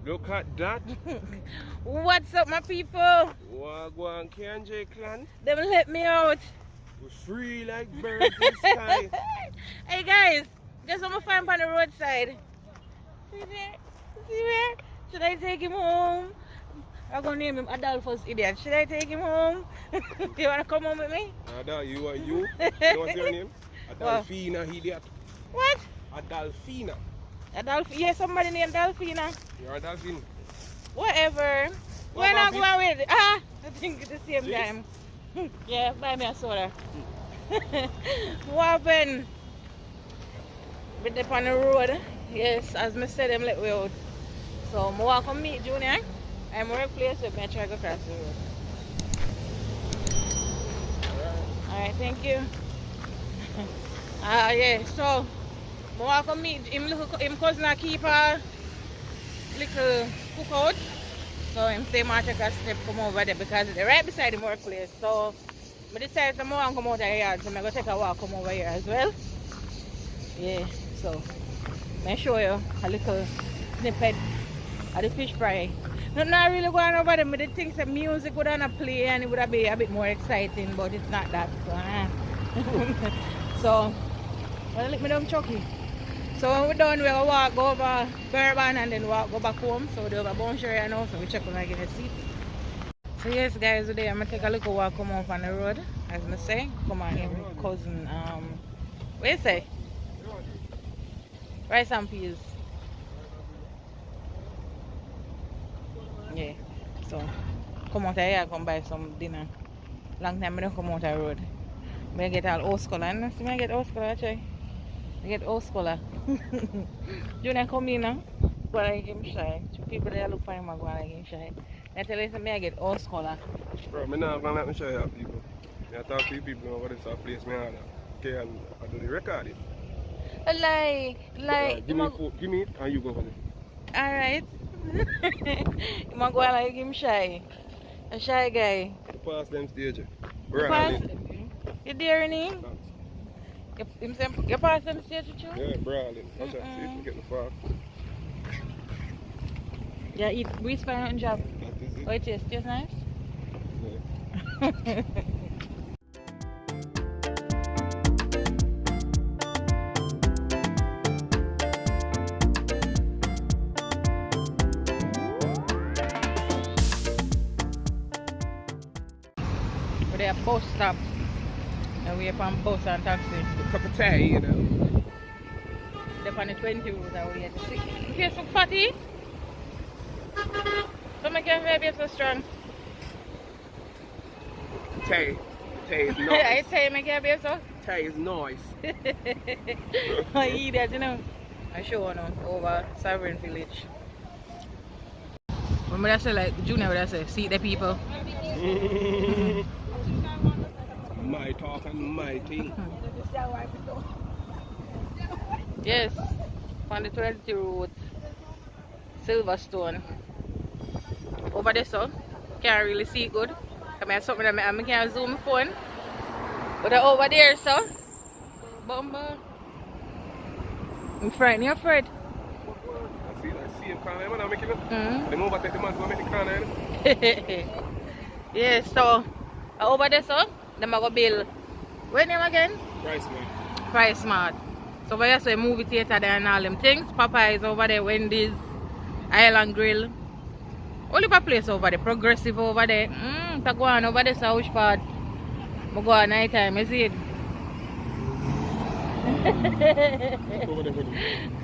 Look at that. What's up, my people? Wagwan KJ clan. Them let me out. We're free like birds in the sky. Hey guys, guess what I'm gonna find on the roadside? See there? See where? Should I take him home? I'm gonna name him Adolphus Idiot. Should I take him home? Do you wanna come home with me? Ada, you are you? What's your name? Adolphina Idiot. What? Adolphina. Yeah, somebody named Delphina. You're a dolphin. Whatever. What We're not about going with it. I think at the same This? time. Yeah, buy me a soda. What happened? We're up on the road. Yes, as I said, I'm let me out. So I walk and meet Junior. I'm workplace with me. I try to go across the road. Alright, thank you. Yeah, so I walk and meet him, him cousin keep a little cookout. So him say I take a step come over there because it's right beside the workplace. So I decided to come out of the yard, so I'm going to take a walk come over here as well. Yeah, so I'll show you a little snippet of the fish fry. Not really going over there, but the things that music would have play and it would have been a bit more exciting, but it's not that. So, well, let me down Chucky. So when we're done, we'll walk go over Bourbon and then walk go back home. So we have a bunch right now, so we check on again a seat. So yes guys, today I'm gonna take a look at walk come off on the road, as I say. Come on here, my cousin. What you say? Rice and peas. Yeah. So come out here, come buy some dinner. Long time I don't come out the road. I get all old scholar. I see me get old scholar actually. I get old scholar. Junior come in now. Go and give him shy. Two people there look for him and go and give him shy. I tell you something, I get old scholar. Bro, I'm not going to let me show you people. I talk to people over this place me on. Okay, and I do the recording. Like, give me it and you go for it. Alright. You might go and give him shy. A shy guy. You pass them stage. You pass? You daring him? You pass them stage with you? Yeah, brawling. I'll try to see if we get the far. Yeah, eat breeze fire and job. That is it. Oh, it tastes nice? Yeah. We're there at bus stop. And we're on bus and taxi. A cup of tea, you know. They're on the 20 road that we had to see. You feel so fatty? So make your baby so strong. Tea. Tea is I nice. say make your baby so. Tea is nice. I eat that, you know. I show you now over Sovereign Village. When I say like Junior, would I say see the people. My talk and my thing. Yes, on the 20 road, Silverstone. Over there, so can't really see good. I mean, something that I can't zoom my phone. But over there, so Bumba. I'm frightened. You're afraid? I see him corner, man. I'm making it. They move back the man to make the corner. Yeah, so over there, so them go build. What name again? Price Smart. So where you say movie theater there and all them things. Popeyes over there, Wendy's, Island Grill. Only a place over there, Progressive over there. To go on over there, so which part? I go at night time, you see it? Over there,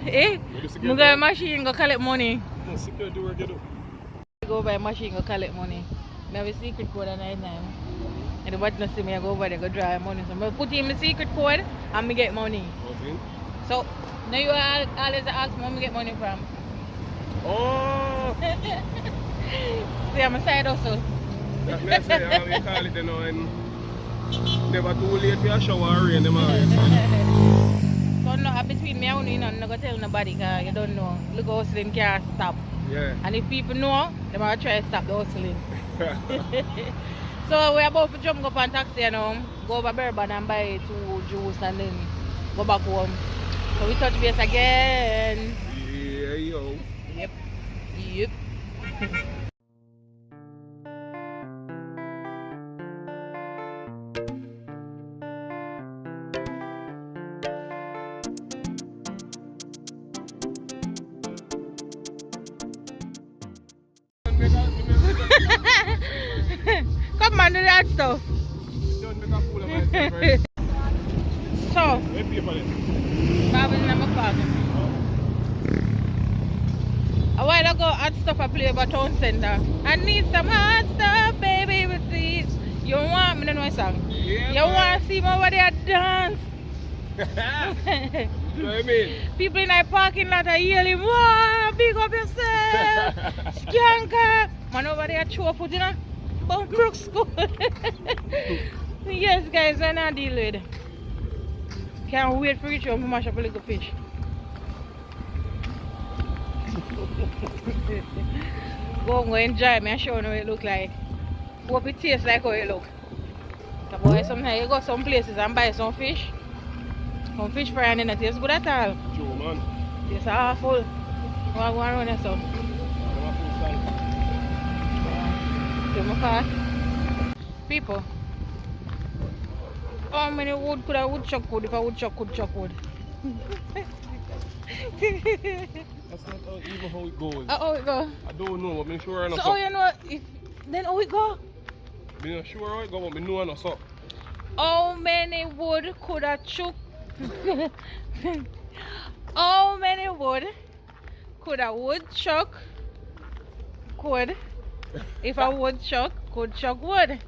Eh? I go machine go collect money. No security work you do. Go buy machine go collect money. I have a secret code at night time. And the button see me, I go over there, go draw money. So I put in my secret code and I get money. Okay. So now you always ask me where I get money from. Oh! See, I'm a side hustle. That may say how you call it, you know, and never too late for a shower or rain, them always. So no, between me and you, I'm not going to tell nobody because you don't know. Look, hustling can't stop. Yeah. And if people know, they might try to stop the hustling. So we're about to jump up on taxi, you know, go over Bourbon and buy 2 juice and then go back home. So we touch base again. Yeah, yo. Yep. Yep. Come on, do that stuff. Don't make a fool of myself, right? So, Let me pay for this. Bobby's in my pocket. A while ago, hot stuff I play about town center. I need some hot stuff, baby, with these. You want me to know a song? Yeah, You want to see me over there dance? You know what I mean? People in the parking lot are yelling, wow, big up yourself, skanker. Man over there, chew foot, you know? Brook school. Yes, guys, I'm not deal with. Can't wait for you to mash up a little fish. Go enjoy me and show you what it look like. Hope it tastes like how it look. The boy, sometimes you go some places and buy some fish. Some fish fry and then it tastes good at all. True, man. It's awful. What go around there, so? Do my car. People. How many wood could a woodchuck wood if a woodchuck could chuck wood? That's not even how it goes. How it go? I don't know, but I'm sure I know So something. you know if then how it go? I'm not sure how it goes, but I know I know something. How many wood could a chuck? How many wood could a woodchuck could if a woodchuck could chuck wood?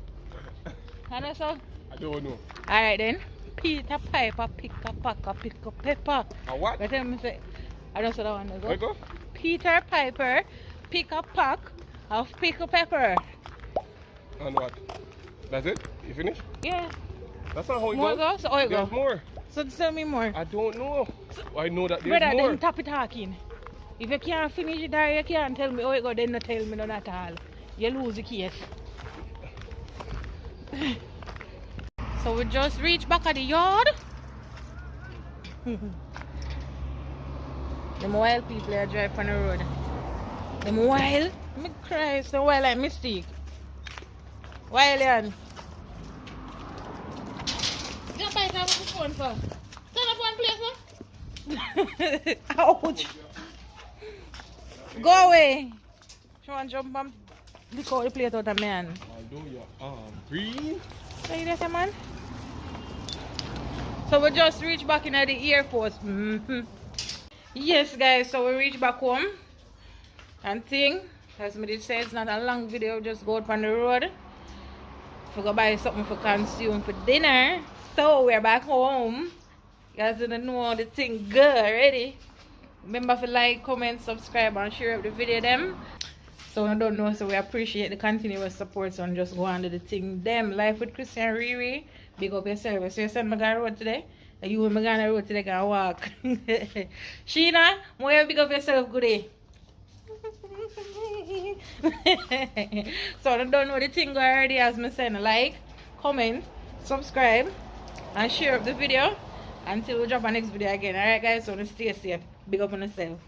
Understand? I don't know. Alright then. Peter Piper pick a pack of pepper. A what? But tell me say I don't say that one as Where well. go? Peter Piper pick a pack of pickled pepper. And what? That's it? You finished? Yeah. That's not how it More goes. go? So how it There's go? more. So tell me more. I don't know. I know that there's Brother, more. then tap it talking. If you can't finish it or you can't tell me how it go, then not tell me none at all. You lose the case. So we just reached back at the yard. Them wild people are driving on the road. Them wild? Me cry, so wild like mistake. Wild yan. You can't buy it out of the phone for. Turn up one place, no? Ouch. Go away. She want to jump and lick out the plate out of my hand. Although your arm breathe. So you there, man? So we just reached back in the Air Force. Yes, guys, so we reached back home. And thing, as me did say, it's not a long video, just go out on the road. We go buy something for consume for dinner. So we're back home. You guys didn't know the thing good already. Remember to like, comment, subscribe, and share up the video them. So I don't know, so we appreciate the continuous support. So just go on to the thing them. Life with Christian Riri. Big up yourself. So you send me on the road today. And you and me on the road today can walk. Sheena, more big up yourself good day. So I don't know the thing already, as me saying, like, comment, subscribe, and share up the video until we drop our next video again. Alright guys, so stay safe. Big up on yourself.